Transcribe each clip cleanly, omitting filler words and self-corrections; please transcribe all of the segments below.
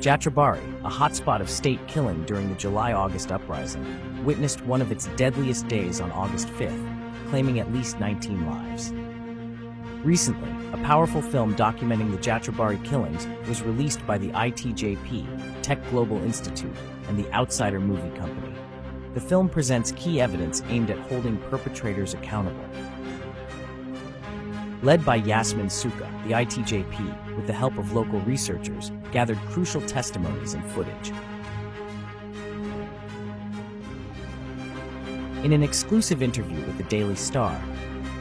Jatrabari, a hotspot of state killing during the July-August uprising, witnessed one of its deadliest days on August 5th, claiming at least 19 lives. Recently, a powerful film documenting the Jatrabari killings was released by the ITJP, Tech Global Institute, and the Outsider Movie Company. The film presents key evidence aimed at holding perpetrators accountable. Led by Yasmin Sooka, the ITJP, with the help of local researchers, gathered crucial testimonies and footage. In an exclusive interview with the Daily Star,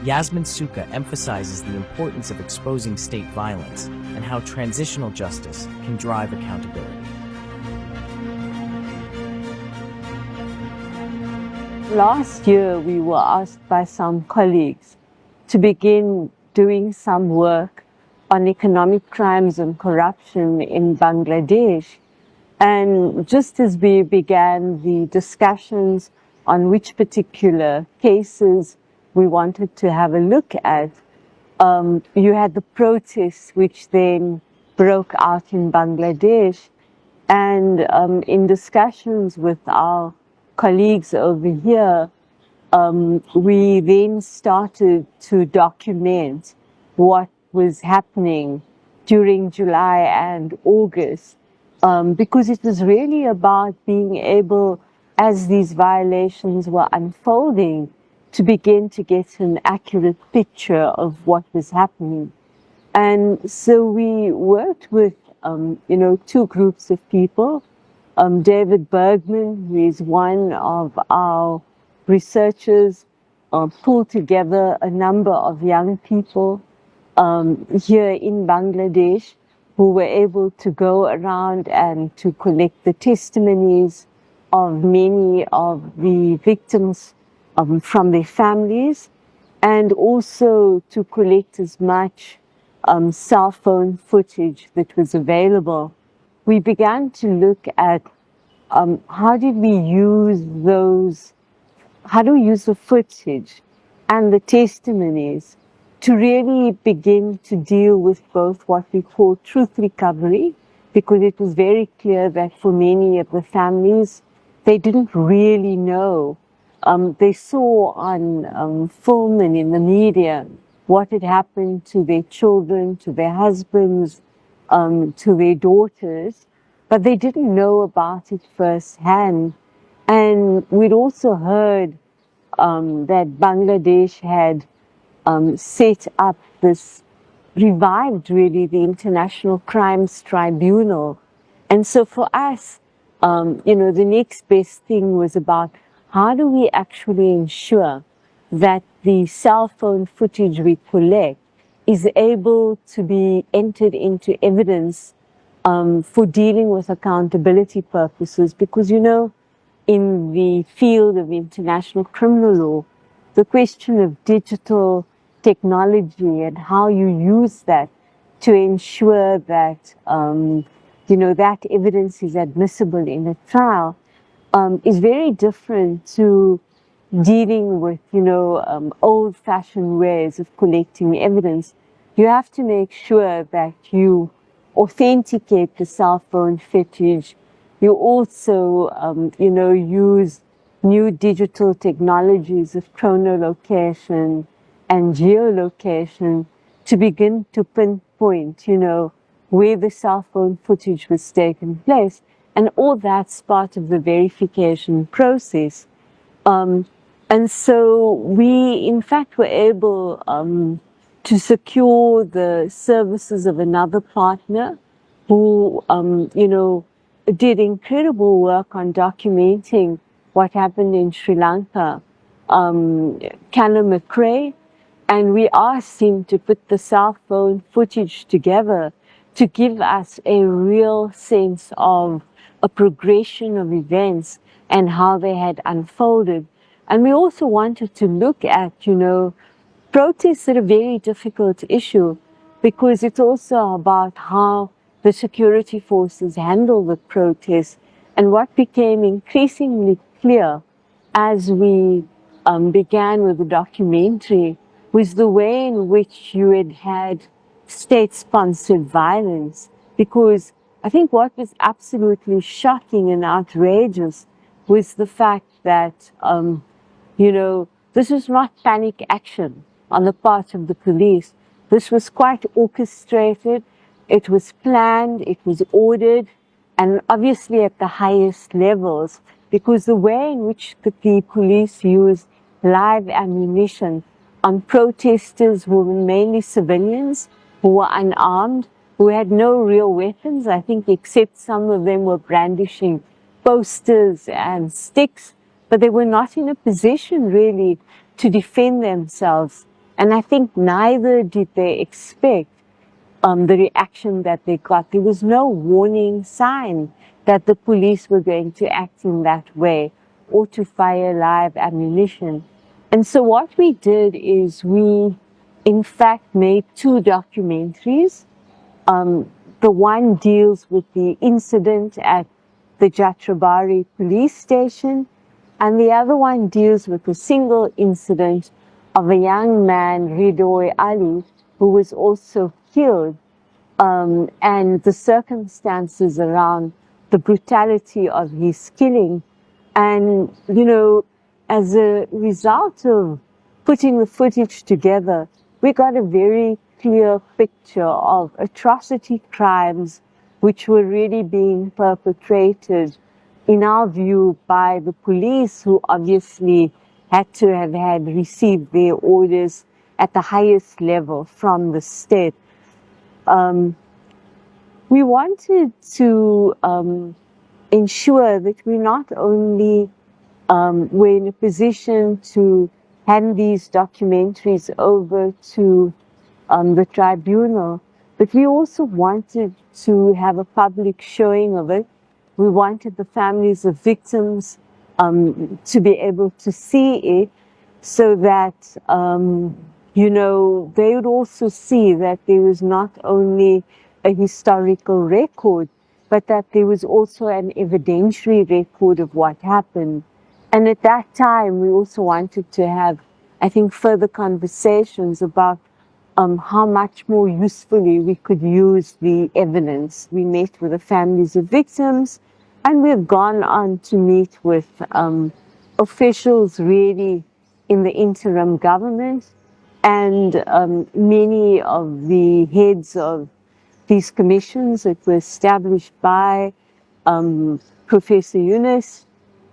Yasmin Sooka emphasizes the importance of exposing state violence and how transitional justice can drive accountability. Last year, we were asked by some colleagues to begin doing some work on economic crimes and corruption in Bangladesh. And just as we began the discussions on which particular cases we wanted to have a look at, you had the protests which then broke out in Bangladesh. And in discussions with our colleagues over here, we then started to document what was happening during July and August, because it was really about being able, as these violations were unfolding, to begin to get an accurate picture of what was happening. And so we worked with, two groups of people. David Bergman, who is one of our researchers, pulled together a number of young people here in Bangladesh who were able to go around and to collect the testimonies of many of the victims from their families, and also to collect as much cell phone footage that was available. We began to look at how do we use the footage and the testimonies to really begin to deal with both what we call truth recovery, because it was very clear that for many of the families, they didn't really know. They saw on film and in the media what had happened to their children, to their husbands, to their daughters, but they didn't know about it firsthand. And we'd also heard that Bangladesh had set up revived really the International Crimes Tribunal. And so for us, the next best thing was about how do we actually ensure that the cell phone footage we collect is able to be entered into evidence for dealing with accountability purposes, because, in the field of international criminal law, the question of digital technology and how you use that to ensure that, that evidence is admissible in a trial is very different to dealing with, old-fashioned ways of collecting evidence. You have to make sure that you authenticate the cell phone footage. You also, use new digital technologies of chronolocation and geolocation to begin to pinpoint, where the cell phone footage was taken place. And all that's part of the verification process. And so we, in fact, were able to secure the services of another partner who, did incredible work on documenting what happened in Sri Lanka, Callum McRae, and we asked him to put the cell phone footage together to give us a real sense of a progression of events and how they had unfolded. And we also wanted to look at, protests are a very difficult issue, because it's also about how the security forces handle the protests. And what became increasingly clear as we began with the documentary was the way in which you had state-sponsored violence, because I think what was absolutely shocking and outrageous was the fact that, this was not panic action on the part of the police. This was quite orchestrated. It was planned, it was ordered, and obviously at the highest levels, because the way in which the police used live ammunition on protesters who were mainly civilians, who were unarmed, who had no real weapons, I think, except some of them were brandishing posters and sticks, but they were not in a position really to defend themselves. And I think neither did they expect the reaction that they got. There was no warning sign that the police were going to act in that way or to fire live ammunition. And so what we did is we, in fact, made two documentaries. The one deals with the incident at the Jatrabari police station, and the other one deals with a single incident of a young man, Ridoy Ali, who was also killed, and the circumstances around the brutality of his killing. And, as a result of putting the footage together, we got a very clear picture of atrocity crimes which were really being perpetrated, in our view, by the police, who obviously had to have had received their orders at the highest level from the state. We wanted to ensure that we not only were in a position to hand these documentaries over to the tribunal, but we also wanted to have a public showing of it. We wanted the families of victims to be able to see it, so that, they would also see that there was not only a historical record, but that there was also an evidentiary record of what happened. And at that time, we also wanted to have, I think, further conversations about how much more usefully we could use the evidence. We met with the families of victims, and we've gone on to meet with officials really in the interim government, and many of the heads of these commissions that were established by Professor Yunus,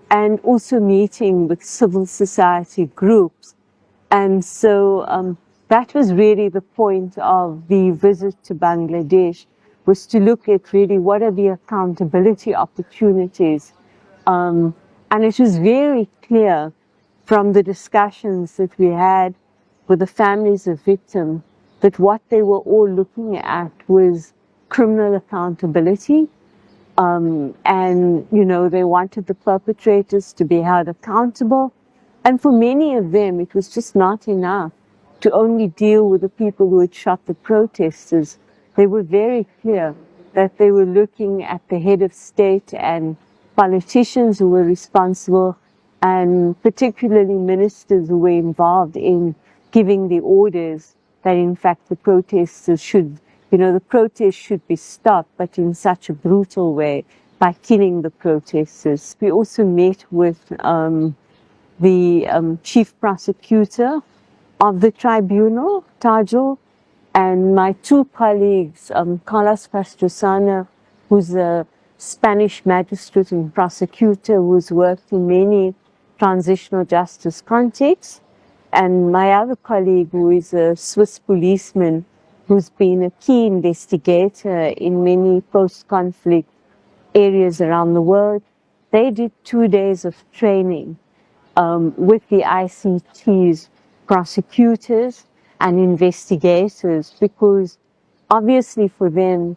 and also meeting with civil society groups. And so that was really the point of the visit to Bangladesh, was to look at really what are the accountability opportunities. And it was very clear from the discussions that we had with the families of victims that what they were all looking at was criminal accountability. And, they wanted the perpetrators to be held accountable. And for many of them, it was just not enough to only deal with the people who had shot the protesters. They were very clear that they were looking at the head of state and politicians who were responsible, and particularly ministers who were involved in giving the orders that, in fact, the protesters should, the protests should be stopped, but in such a brutal way, by killing the protesters. We also met with the chief prosecutor of the tribunal, Tajul, and my two colleagues, Carlos Pastrosana, who's a Spanish magistrate and prosecutor who's worked in many transitional justice contexts, and my other colleague, who is a Swiss policeman, who's been a key investigator in many post-conflict areas around the world. They did 2 days of training with the ICT's prosecutors and investigators, because obviously for them,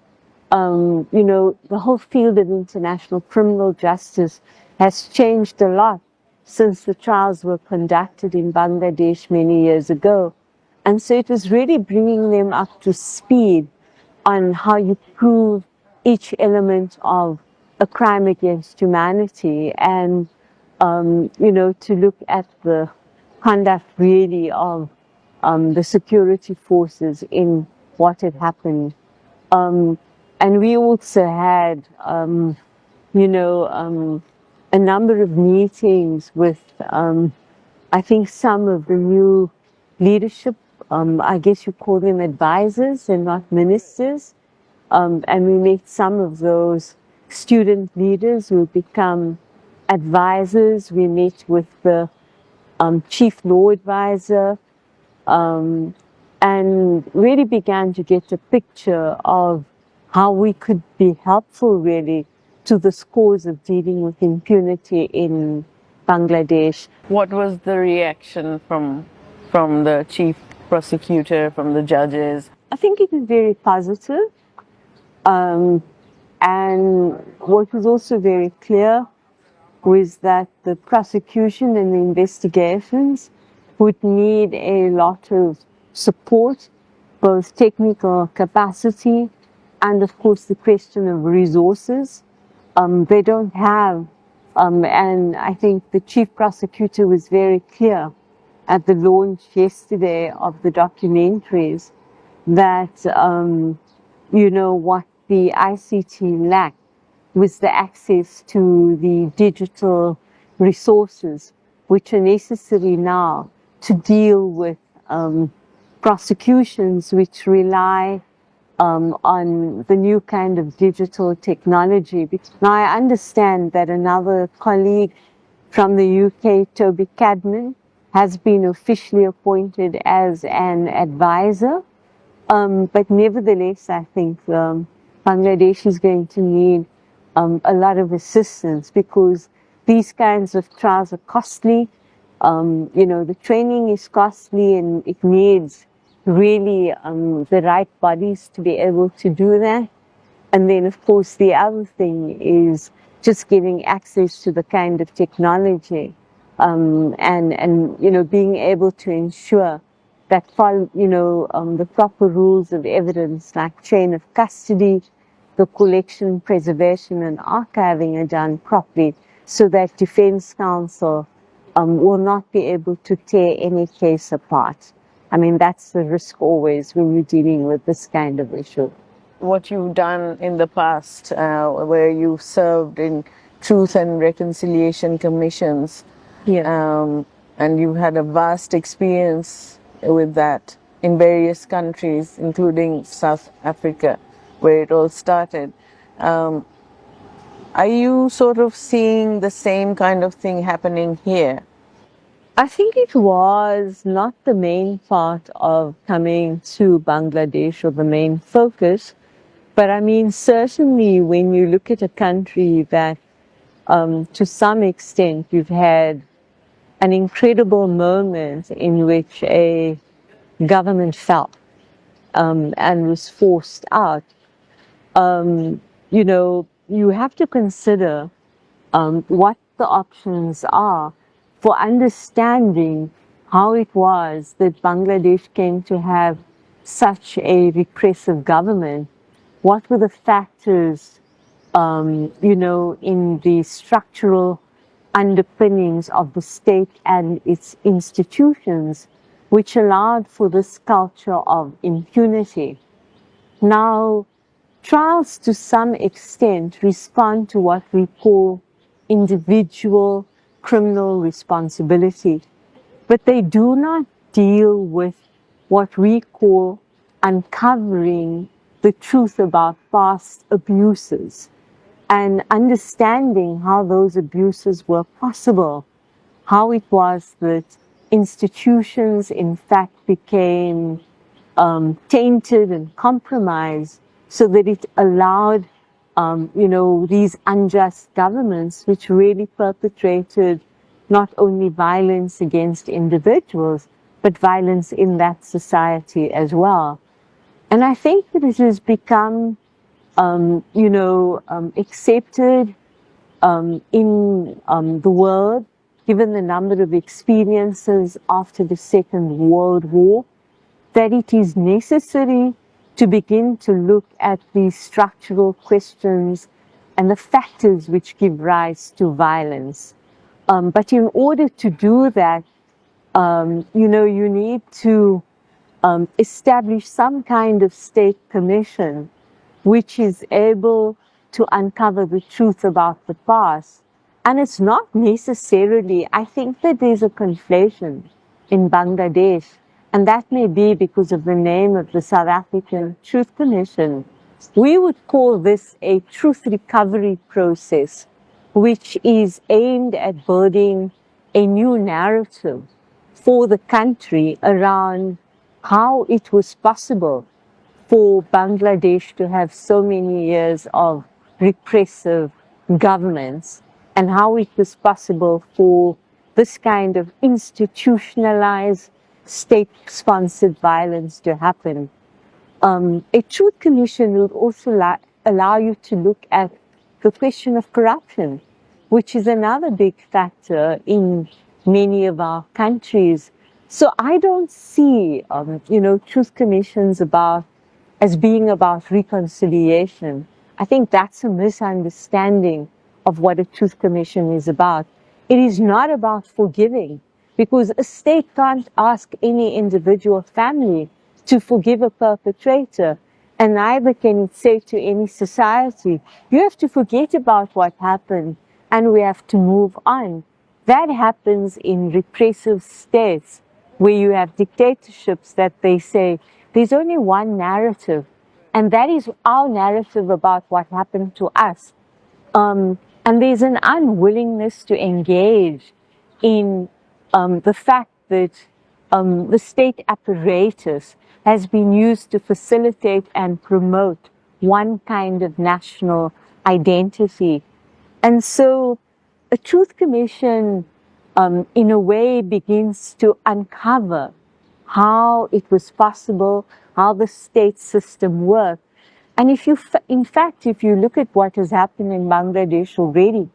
the whole field of international criminal justice has changed a lot since the trials were conducted in Bangladesh many years ago. And so it was really bringing them up to speed on how you prove each element of a crime against humanity, and, to look at the conduct really of the security forces in what had happened. And we also had, a number of meetings with, I think, some of the new leadership. I guess you call them advisors and not ministers. And we met some of those student leaders who become advisors. We met with the chief law advisor, um, and really began to get a picture of how we could be helpful really to this cause of dealing with impunity in Bangladesh. What was the reaction from the chief prosecutor, from the judges? I think it was very positive. And what was also very clear was that the prosecution and the investigations would need a lot of support, both technical capacity and, of course, the question of resources. They don't have, and I think the chief prosecutor was very clear at the launch yesterday of the documentaries that, what the ICT lacked was the access to the digital resources, which are necessary now to deal with prosecutions which rely on the new kind of digital technology. Now, I understand that another colleague from the UK, Toby Cadman, has been officially appointed as an advisor. But nevertheless, I think Bangladesh is going to need a lot of assistance because these kinds of trials are costly. The training is costly and it needs really the right bodies to be able to do that. And then, of course, the other thing is just getting access to the kind of technology and being able to ensure that the proper rules of evidence like chain of custody, the collection, preservation and archiving are done properly so that defense counsel will not be able to tear any case apart. I mean, that's the risk always when you're dealing with this kind of issue. What you've done in the past, where you served in truth and reconciliation commissions, and you've had a vast experience with that in various countries, including South Africa, where it all started. Are you sort of seeing the same kind of thing happening here? I think it was not the main part of coming to Bangladesh or the main focus, but I mean, certainly when you look at a country that to some extent you've had an incredible moment in which a government fell and was forced out, you have to consider what the options are for understanding how it was that Bangladesh came to have such a repressive government. What were the factors, in the structural underpinnings of the state and its institutions, which allowed for this culture of impunity? Now, trials to some extent respond to what we call individual criminal responsibility, but they do not deal with what we call uncovering the truth about past abuses and understanding how those abuses were possible, how it was that institutions in fact became tainted and compromised so that it allowed these unjust governments which really perpetrated not only violence against individuals, but violence in that society as well. And I think that it has become, accepted in the world, given the number of experiences after the Second World War, that it is necessary to begin to look at these structural questions and the factors which give rise to violence. But in order to do that, you need to establish some kind of state commission which is able to uncover the truth about the past. And it's not necessarily, I think that there's a conflation in Bangladesh, and that may be because of the name of the South African Truth Commission. We would call this a truth recovery process, which is aimed at building a new narrative for the country around how it was possible for Bangladesh to have so many years of repressive governments, and how it was possible for this kind of institutionalized state-sponsored violence to happen. A truth commission will also allow you to look at the question of corruption, which is another big factor in many of our countries. So I don't see, truth commissions as being about reconciliation. I think that's a misunderstanding of what a truth commission is about. It is not about forgiving, because a state can't ask any individual family to forgive a perpetrator, and neither can it say to any society, you have to forget about what happened and we have to move on. That happens in repressive states where you have dictatorships that they say, there's only one narrative, and that is our narrative about what happened to us. And there's an unwillingness to engage in the fact that the state apparatus has been used to facilitate and promote one kind of national identity. And so a truth commission, in a way, begins to uncover how it was possible, how the state system worked. And in fact, if you look at what has happened in Bangladesh already,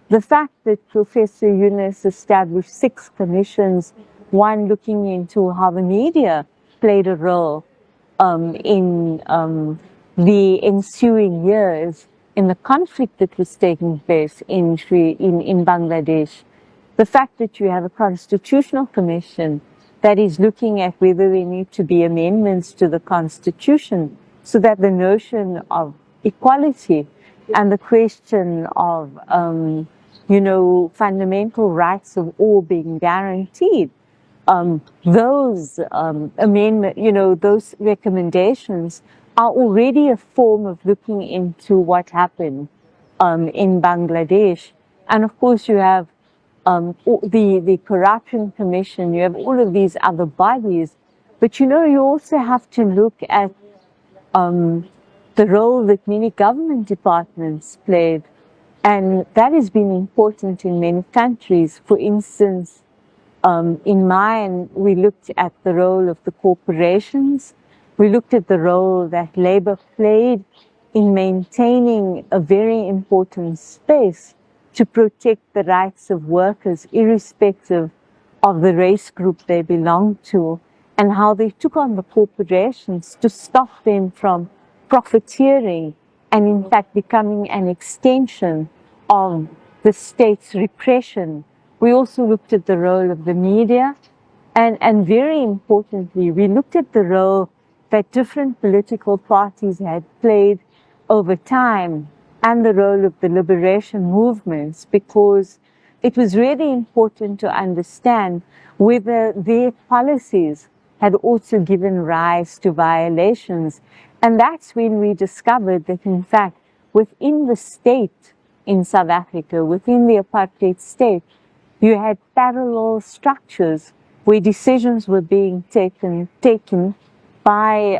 the fact that Professor Yunus established 6 commissions, one looking into how the media played a role in the ensuing years in the conflict that was taking place in Bangladesh. The fact that you have a constitutional commission that is looking at whether there need to be amendments to the constitution so that the notion of equality and the question of, fundamental rights of all being guaranteed, those those recommendations are already a form of looking into what happened in Bangladesh. And of course, you have the Corruption Commission, you have all of these other bodies. But you also have to look at the role that many government departments played. And that has been important in many countries. For instance, in mine, we looked at the role of the corporations. We looked at the role that labor played in maintaining a very important space to protect the rights of workers, irrespective of the race group they belonged to, and how they took on the corporations to stop them from profiteering and, in fact, becoming an extension of the state's repression. We also looked at the role of the media, and very importantly, we looked at the role that different political parties had played over time, and the role of the liberation movements, because it was really important to understand whether their policies had also given rise to violations. And that's when we discovered that, in fact, within the state in South Africa, within the apartheid state, you had parallel structures where decisions were being taken by,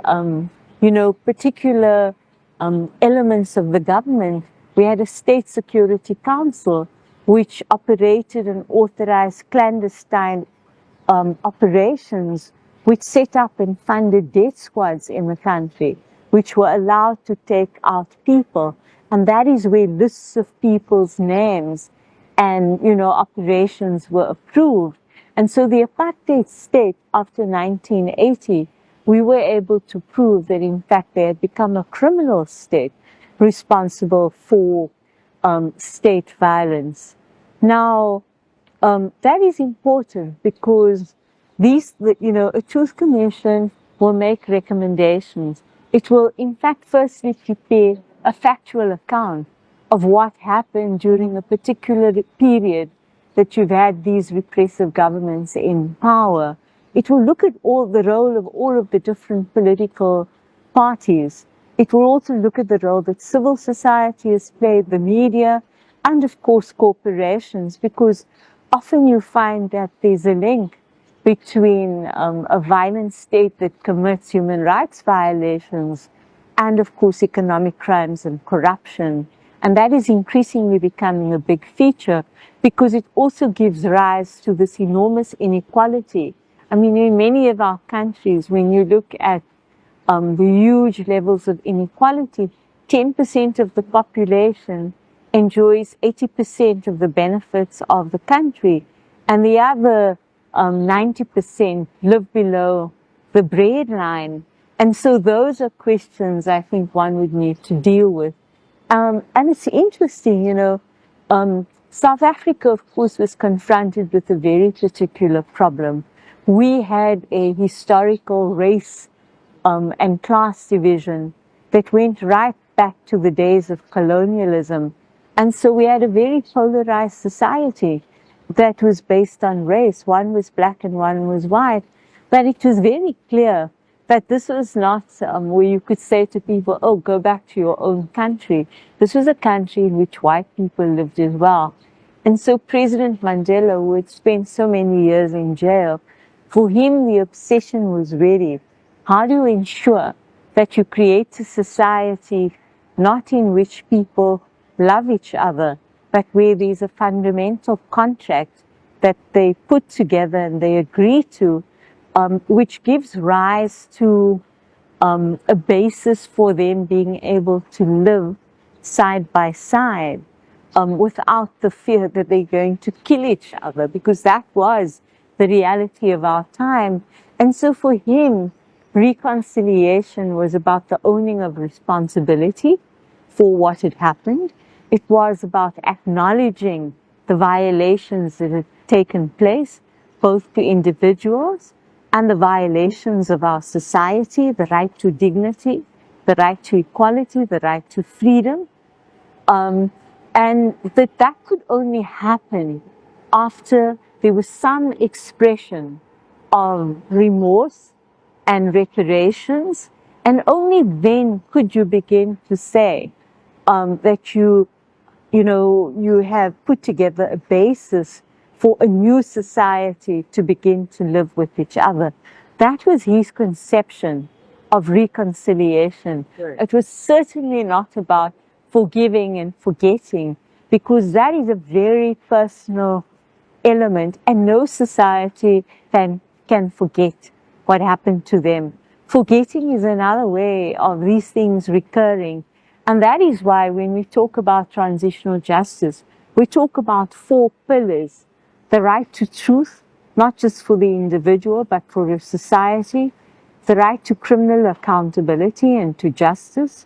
particular elements of the government. We had a state security council which operated and authorized clandestine operations, which set up and funded death squads in the country, which were allowed to take out people. And that is where lists of people's names and, operations were approved. And so the apartheid state, after 1980, we were able to prove that, in fact, they had become a criminal state responsible for state violence. Now, that is important because a truth commission will make recommendations. It will, in fact, firstly prepare a factual account of what happened during a particular period that you've had these repressive governments in power. It will look at the role of all of the different political parties. It will also look at the role that civil society has played, the media, and of course corporations, because often you find that there's a link between a violent state that commits human rights violations and, of course, economic crimes and corruption. And that is increasingly becoming a big feature because it also gives rise to this enormous inequality. I mean, in many of our countries, when you look at the huge levels of inequality, 10% of the population enjoys 80% of the benefits of the country, and the other 90% live below the breadline. And so those are questions I think one would need to deal with. And it's interesting, you know, South Africa, of course, was confronted with a very particular problem. We had a historical race and class division that went right back to the days of colonialism. And so we had a very polarized society that was based on race. One was black and one was white. But it was very clear that this was not where you could say to people, oh, go back to your own country. This was a country in which white people lived as well. And so President Mandela, who had spent so many years in jail, for him the obsession was really, how do you ensure that you create a society not in which people love each other, but where there's a fundamental contract that they put together and they agree to, which gives rise to a basis for them being able to live side by side without the fear that they're going to kill each other, because that was the reality of our time. And so for him, reconciliation was about the owning of responsibility for what had happened. It was about acknowledging the violations that had taken place, both to individuals and the violations of our society, the right to dignity, the right to equality, the right to freedom. And that could only happen after there was some expression of remorse and reparations, and only then could you begin to say that you have put together a basis for a new society to begin to live with each other. That was his conception of reconciliation. Sure. It was certainly not about forgiving and forgetting, because that is a very personal element, and no society can forget what happened to them. Forgetting is another way of these things recurring. And that is why when we talk about transitional justice, we talk about 4 pillars: the right to truth, not just for the individual, but for a society; the right to criminal accountability and to justice;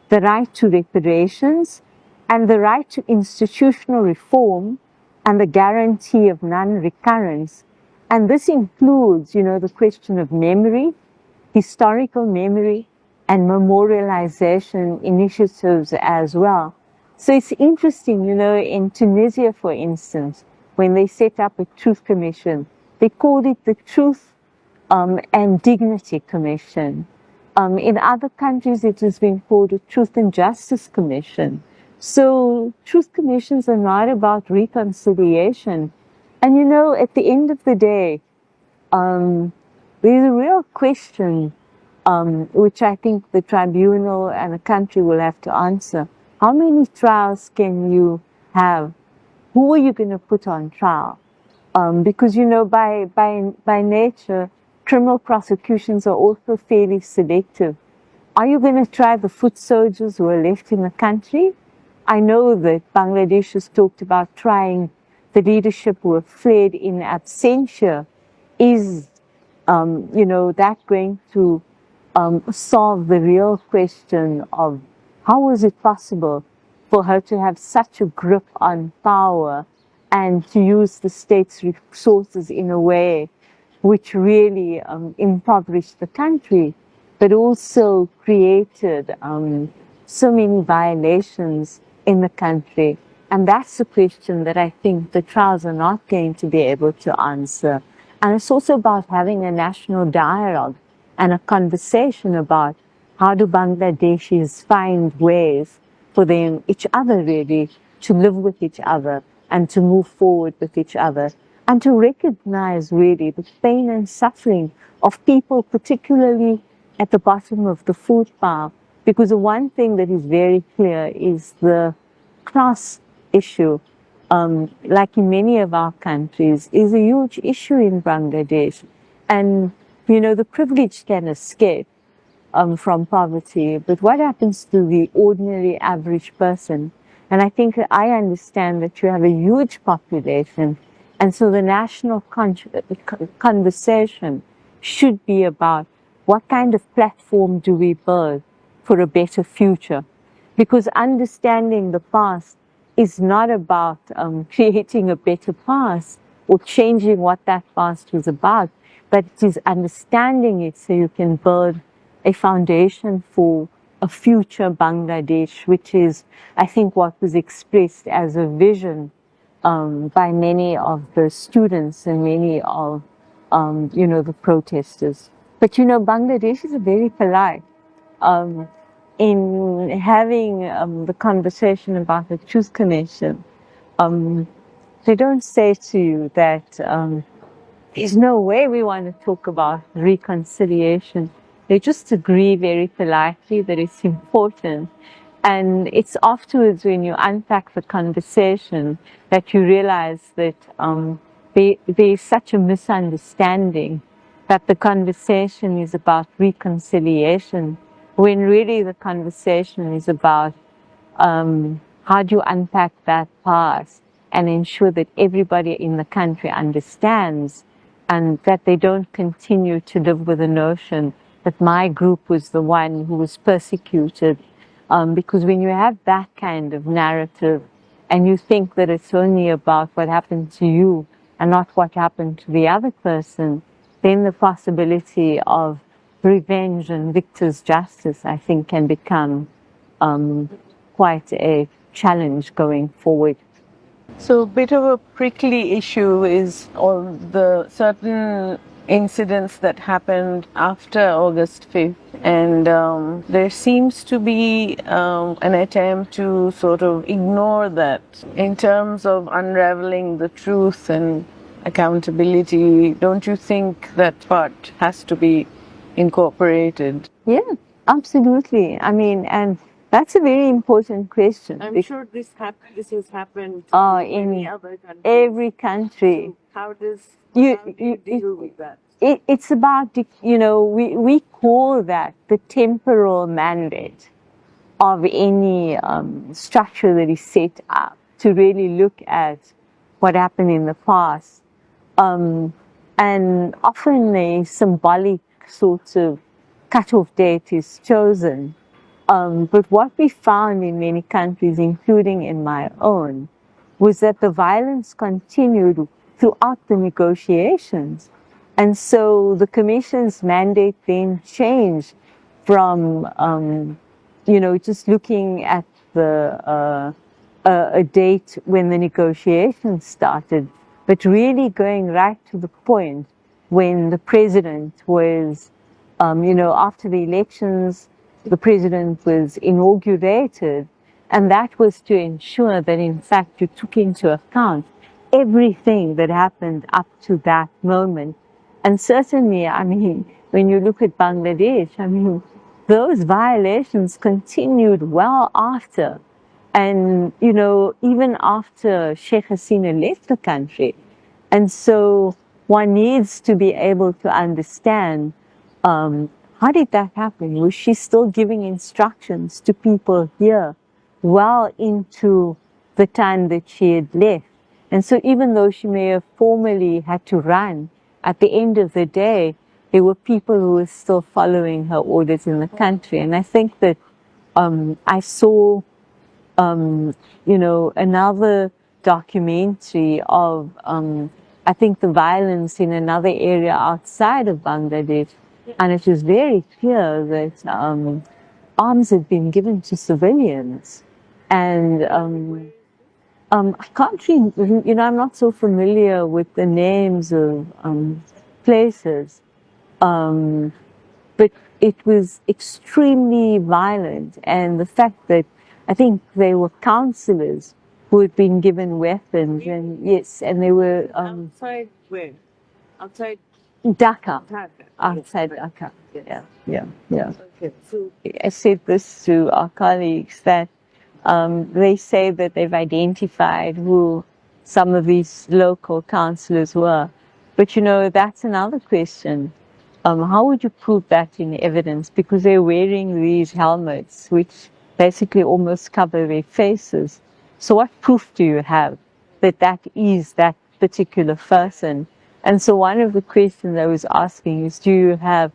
the right to reparations; and the right to institutional reform and the guarantee of non-recurrence. And this includes, the question of memory, historical memory, and memorialization initiatives as well. So it's interesting, in Tunisia, for instance, when they set up a Truth Commission, they called it the Truth and Dignity Commission. In other countries, it has been called a Truth and Justice Commission. So truth commissions are not about reconciliation. And at the end of the day, there's a real question which I think the tribunal and the country will have to answer. How many trials can you have? Who are you going to put on trial? Because, by nature, criminal prosecutions are also fairly selective. Are you going to try the foot soldiers who are left in the country? I know that Bangladesh has talked about trying the leadership who have fled in absentia. Is, that going to solve the real question of how was it possible for her to have such a grip on power and to use the state's resources in a way which really impoverished the country? but also created so many violations in the country. And that's the question that I think the trials are not going to be able to answer. And it's also about having a national dialogue and a conversation about how do Bangladeshis find ways for them, each other really, to live with each other and to move forward with each other and to recognize really the pain and suffering of people, particularly at the bottom of the food pile. Because the one thing that is very clear is the class issue, like in many of our countries, is a huge issue in Bangladesh. And, you know, the privileged can escape from poverty, but what happens to the ordinary average person? And I think I understand that you have a huge population, and so the national conversation should be about what kind of platform do we build for a better future? Because understanding the past is not about creating a better past or changing what that past was about, but it is understanding it so you can build a foundation for a future Bangladesh, which is, I think, what was expressed as a vision by many of the students and many of, you know, the protesters. But, you know, Bangladesh is very polite. In having the conversation about the Truth Commission, they don't say to you that there's no way we want to talk about reconciliation. They just agree very politely that it's important. And it's afterwards when you unpack the conversation that you realize that there's such a misunderstanding that the conversation is about reconciliation, when really the conversation is about how do you unpack that past and ensure that everybody in the country understands and that they don't continue to live with the notion that my group was the one who was persecuted. Because when you have that kind of narrative and you think that it's only about what happened to you and not what happened to the other person, then the possibility of revenge and victor's justice, I think, can become quite a challenge going forward. So a bit of a prickly issue is all the certain incidents that happened after August 5th, and there seems to be an attempt to sort of ignore that in terms of unraveling the truth and accountability. Don't you think that part has to be incorporated? Yeah, absolutely. I mean, and that's a very important question. I'm sure this has happened in many other countries. Every country. So how do You you deal with that? It's about, you know, we call that the temporal mandate of any structure that is set up to really look at what happened in the past. And often a symbolic sort of cutoff date is chosen. But what we found in many countries, including in my own, was that the violence continued throughout the negotiations. And so the Commission's mandate then changed from, you know, just looking at a date when the negotiations started, but really going right to the point when the president was, you know, after the elections, the president was inaugurated, and that was to ensure that, in fact, you took into account everything that happened up to that moment. And certainly, I mean, when you look at Bangladesh, I mean, those violations continued well after. And, you know, even after Sheikh Hasina left the country. And so one needs to be able to understand, how did that happen? Was she still giving instructions to people here well into the time that she had left? And so even though she may have formally had to run, at the end of the day, there were people who were still following her orders in the country. And I think that I saw, you know, another documentary of, I think, the violence in another area outside of Bangladesh. And it was very clear that arms had been given to civilians. And I can't really, I'm not so familiar with the names of places, but it was extremely violent. And the fact that I think they were counselors who had been given weapons, and yes, and they were Outside where? Outside Dhaka, Dhaka. outside Dhaka. Yes. Yeah. Okay. So I said this to our colleagues that they say that they've identified who some of these local councillors were. But that's another question. How would you prove that in evidence? Because they're wearing these helmets, which basically almost cover their faces. So what proof do you have that that is that particular person? And so one of the questions I was asking is, do you have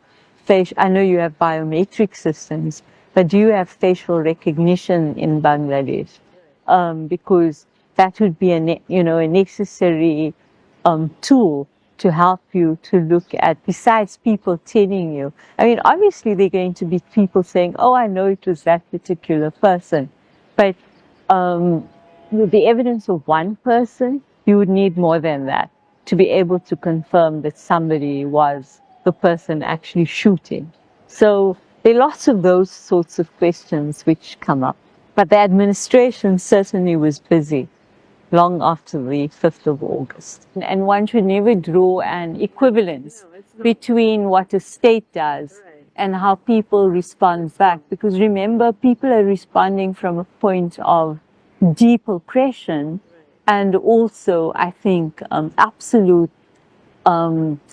I know you have biometric systems, but do you have facial recognition in Bangladesh? Because that would be a necessary tool to help you to look at, besides people telling you. I mean, obviously there are going to be people saying, oh, I know it was that particular person. But with the evidence of one person, you would need more than that to be able to confirm that somebody was the person actually shooting. So there are lots of those sorts of questions which come up. But the administration certainly was busy long after the 5th of August. And one should never draw an equivalence between what a state does and how people respond back. Because remember, people are responding from a point of deep oppression and also, I think, absolute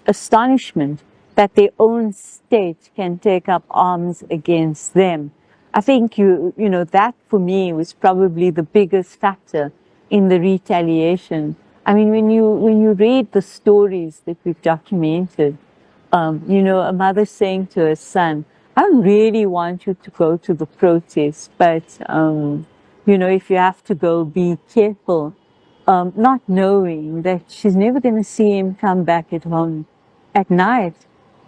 astonishment that their own state can take up arms against them. I think that for me was probably the biggest factor in the retaliation. I mean, when you read the stories that we've documented, a mother saying to her son, "I don't really want you to go to the protest, but if you have to go, be careful." Not knowing that she's never going to see him come back at home at night.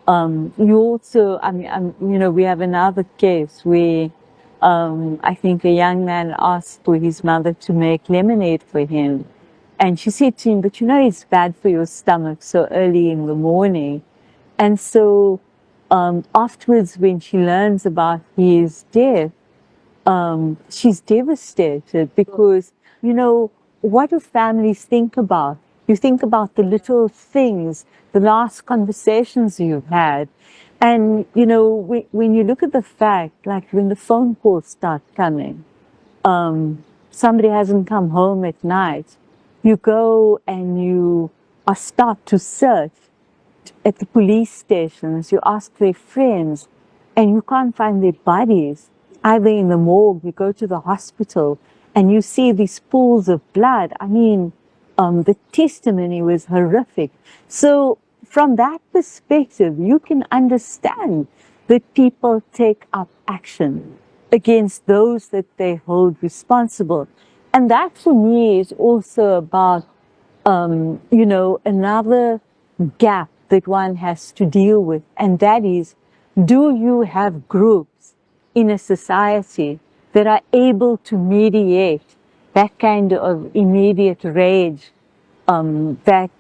You also, we have another case where I think a young man asked for his mother to make lemonade for him. And she said to him, but it's bad for your stomach so early in the morning. And so afterwards, when she learns about his death, she's devastated because, what do families think about? You think about the little things, the last conversations you've had. And, when you look at the fact, like when the phone calls start coming, somebody hasn't come home at night, you go and you start to search at the police stations, you ask their friends, and you can't find their bodies. Either in the morgue, you go to the hospital, and you see these pools of blood. I mean, the testimony was horrific. So from that perspective, you can understand that people take up action against those that they hold responsible. And that for me is also about, another gap that one has to deal with. And that is, do you have groups in a society that are able to mediate that kind of immediate rage that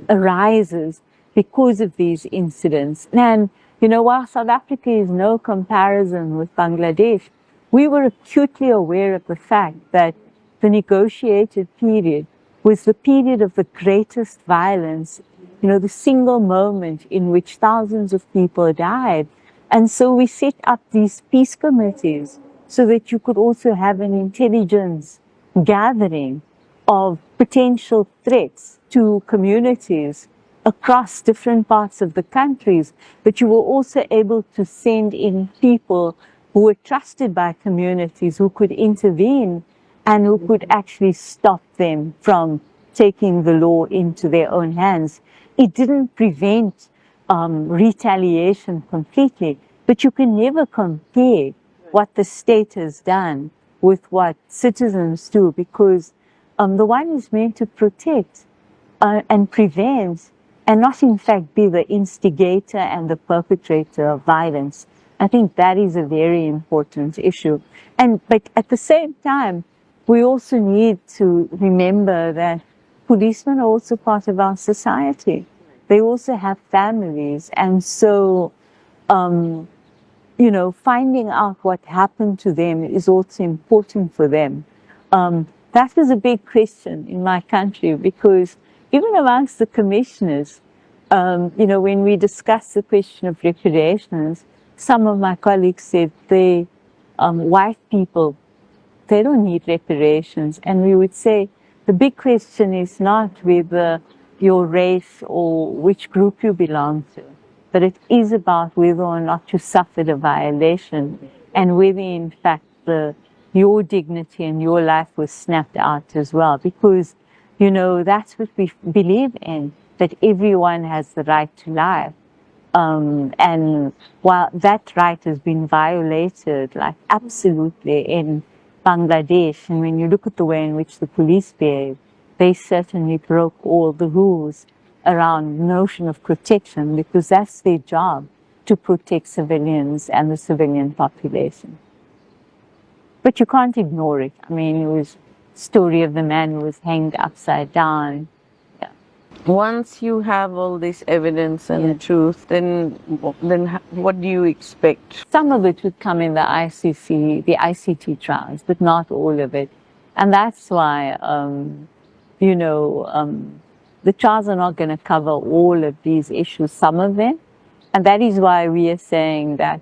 arises because of these incidents? And, while South Africa is no comparison with Bangladesh, we were acutely aware of the fact that the negotiated period was the period of the greatest violence, the single moment in which thousands of people died. And so we set up these peace committees so that you could also have an intelligence gathering of potential threats to communities across different parts of the countries, but you were also able to send in people who were trusted by communities, who could intervene and who could actually stop them from taking the law into their own hands. It didn't prevent retaliation completely, but you can never compare what the state has done with what citizens do, because the one is meant to protect and prevent and not in fact be the instigator and the perpetrator of violence. I think that is a very important issue. But at the same time, we also need to remember that policemen are also part of our society. They also have families. And so, finding out what happened to them is also important for them. That was a big question in my country because even amongst the commissioners, when we discussed the question of reparations, some of my colleagues said white people, they don't need reparations. And we would say the big question is not whether your race or which group you belong to, but it is about whether or not you suffered a violation and whether in fact your dignity and your life was snapped out as well. Because, that's what we believe in, that everyone has the right to life. And while that right has been violated, like absolutely in Bangladesh, and when you look at the way in which the police behave, they certainly broke all the rules around the notion of protection because that's their job, to protect civilians and the civilian population. But you can't ignore it. I mean, it was the story of the man who was hanged upside down. Once you have all this evidence and truth, then what do you expect? Some of it would come in the ICT trials, but not all of it. And that's why, the trials are not going to cover all of these issues, some of them. And that is why we are saying that,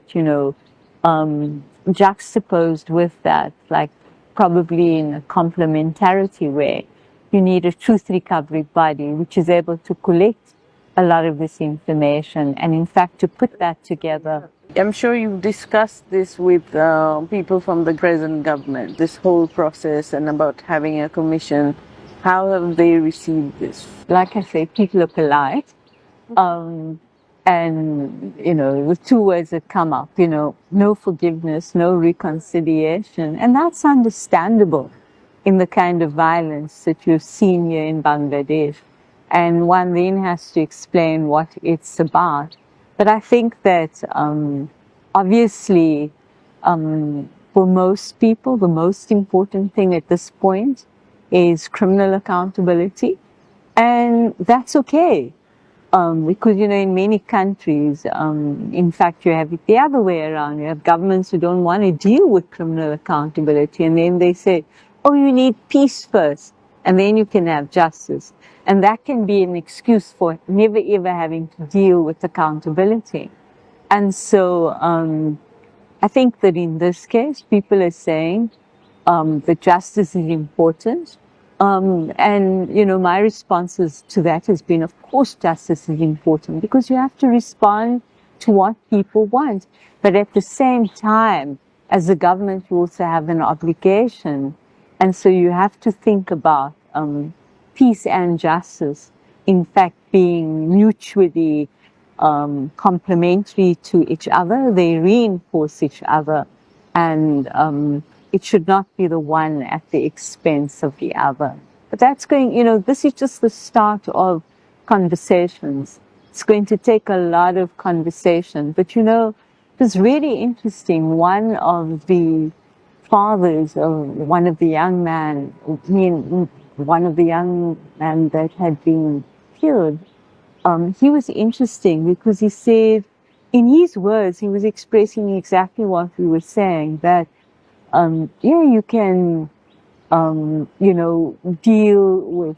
juxtaposed with that, like probably in a complementarity way, you need a truth recovery body which is able to collect a lot of this information and in fact to put that together. I'm sure you've discussed this with people from the present government, this whole process and about having a commission. How have they received this? Like I say, people are polite. And, the two words that come up, no forgiveness, no reconciliation. And that's understandable in the kind of violence that you've seen here in Bangladesh. And one then has to explain what it's about. But I think that obviously for most people, the most important thing at this point is criminal accountability. And that's okay. Because, in many countries, in fact, you have it the other way around. You have governments who don't want to deal with criminal accountability. And then they say, oh, you need peace first, and then you can have justice. And that can be an excuse for never, ever having to deal with accountability. And so I think that in this case, people are saying that justice is important. My responses to that has been, of course, justice is important because you have to respond to what people want. But at the same time, as a government, you also have an obligation. And so you have to think about peace and justice, in fact, being mutually complementary to each other. They reinforce each other. And it should not be the one at the expense of the other. But that's going, this is just the start of conversations. It's going to take a lot of conversation. But, it was really interesting. One of the fathers of one of the young men that had been killed, he was interesting because he said, in his words, he was expressing exactly what we were saying, that you can, deal with,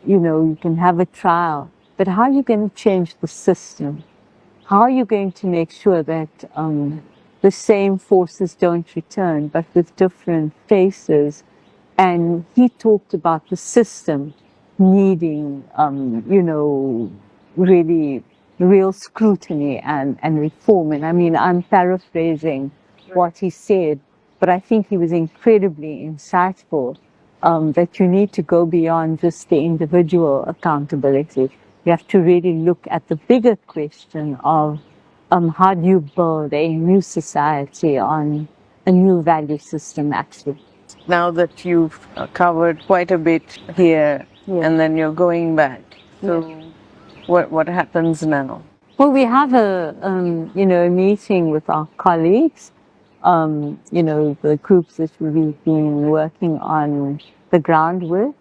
you can have a trial, but how are you going to change the system? How are you going to make sure that the same forces don't return, but with different faces? And he talked about the system needing, really real scrutiny and reform. And I mean, I'm paraphrasing what he said, but I think he was incredibly insightful, that you need to go beyond just the individual accountability. You have to really look at the bigger question of how do you build a new society on a new value system, actually. Now that you've covered quite a bit here, and then you're going back, So, what happens now? Well, we have a meeting with our colleagues, the groups that we've been working on the ground with.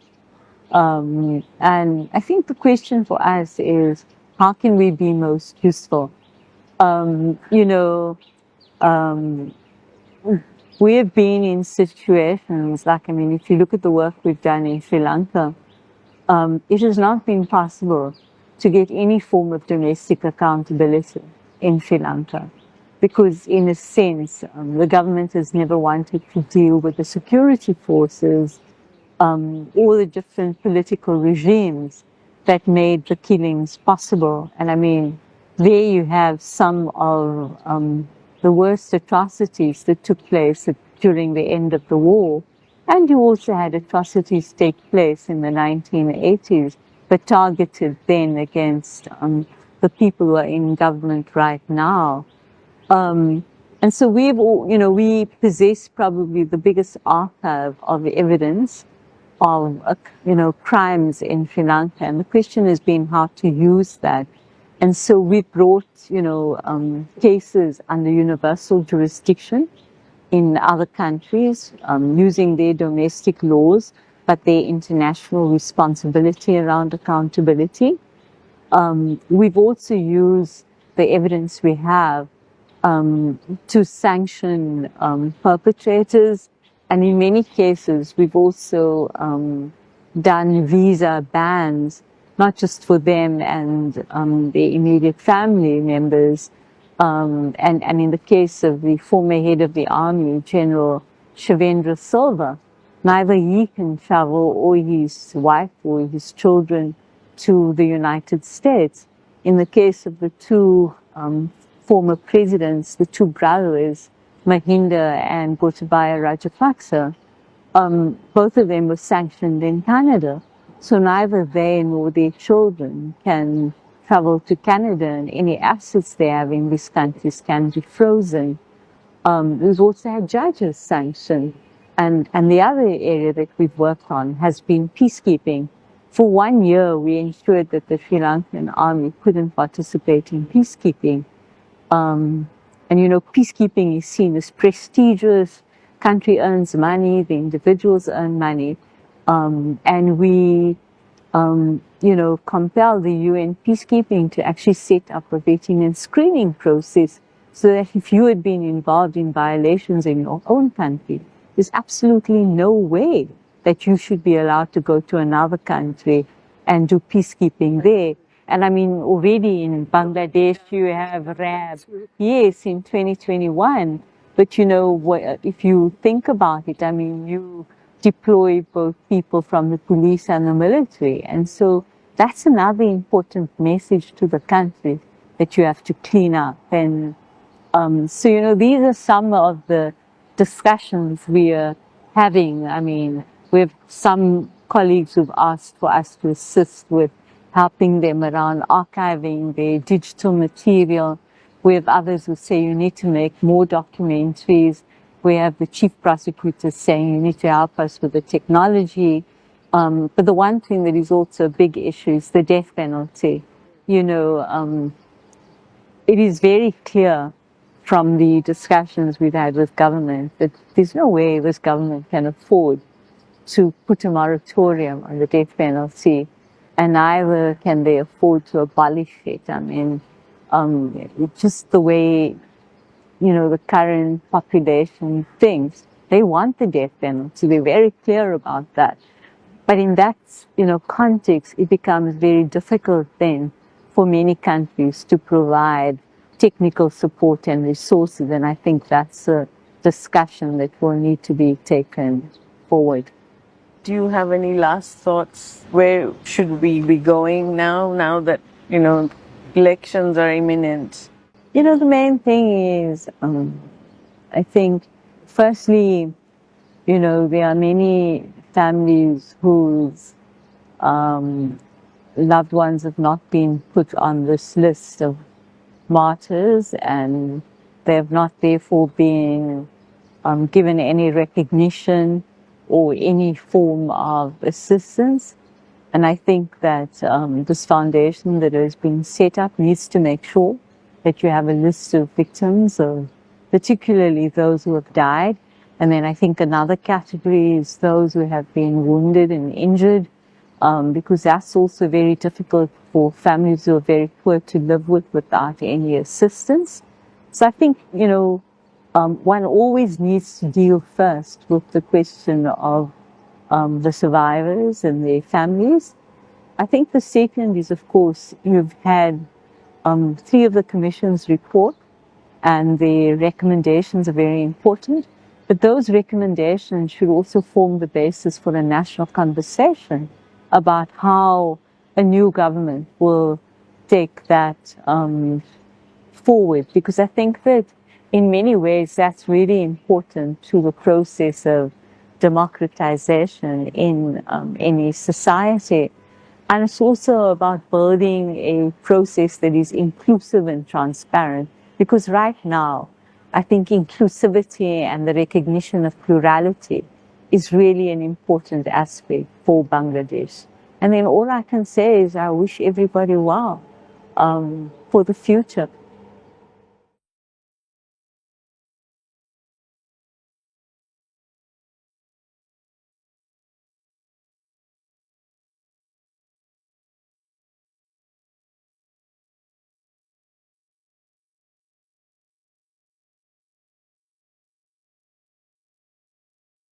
And I think the question for us is, how can we be most useful? Um, you know, um, we have been in situations like, if you look at the work we've done in Sri Lanka, it has not been possible to get any form of domestic accountability in Sri Lanka because, in a sense, the government has never wanted to deal with the security forces or the different political regimes that made the killings possible. And there you have some of the worst atrocities that took place during the end of the war. And you also had atrocities take place in the 1980s, but targeted then against the people who are in government right now. And so we possess probably the biggest archive of evidence of, crimes in Sri Lanka. And the question has been how to use that. And so we brought, cases under universal jurisdiction in other countries, using their domestic laws, but their international responsibility around accountability. We've also used the evidence we have to sanction perpetrators. And in many cases, we've also done visa bans, not just for them and their immediate family members. And in the case of the former head of the army, General Shavendra Silva, neither he can travel or his wife or his children to the United States. In the case of the two former presidents, the two brothers, Mahinda and Gotabaya Rajapaksa, both of them were sanctioned in Canada. So neither they nor their children can travel to Canada, and any assets they have in these countries can be frozen. We've also had judges sanctioned. And the other area that we've worked on has been peacekeeping. For 1 year, we ensured that the Sri Lankan army couldn't participate in peacekeeping. Peacekeeping is seen as prestigious. Country earns money, the individuals earn money. And we, compel the UN peacekeeping to actually set up a vetting and screening process so that if you had been involved in violations in your own country, there's absolutely no way that you should be allowed to go to another country and do peacekeeping there. And already in Bangladesh, you have RAB, yes, in 2021. But, if you think about it, you deploy both people from the police and the military. And so that's another important message to the country that you have to clean up. And these are some of the discussions we are having. We have some colleagues who've asked for us to assist with helping them around archiving their digital material. We have others who say you need to make more documentaries. We have the chief prosecutor saying you need to help us with the technology. But the one thing that is also a big issue is the death penalty. It is very clear from the discussions we've had with government that there's no way this government can afford to put a moratorium on the death penalty, and neither can they afford to abolish it. Just the way, the current population thinks. They want the death penalty. They're very clear about that. But in that, context, it becomes very difficult then for many countries to provide technical support and resources. And I think that's a discussion that will need to be taken forward. Do you have any last thoughts? Where should we be going now that, elections are imminent? The main thing is, I think, firstly, there are many families whose loved ones have not been put on this list of martyrs, and they have not therefore been given any recognition or any form of assistance. And I think that this foundation that has been set up needs to make sure that you have a list of victims, of particularly those who have died. And then I think another category is those who have been wounded and injured, because that's also very difficult for families who are very poor to live with without any assistance. So I think, one always needs to deal first with the question of the survivors and their families. I think the second is, of course, you've had 3 of the Commission's report, and the recommendations are very important. But those recommendations should also form the basis for a national conversation about how a new government will take that forward. Because I think that in many ways that's really important to the process of democratization in any society. And it's also about building a process that is inclusive and transparent. Because right now, I think inclusivity and the recognition of plurality is really an important aspect for Bangladesh. And then all I can say is I wish everybody well for the future.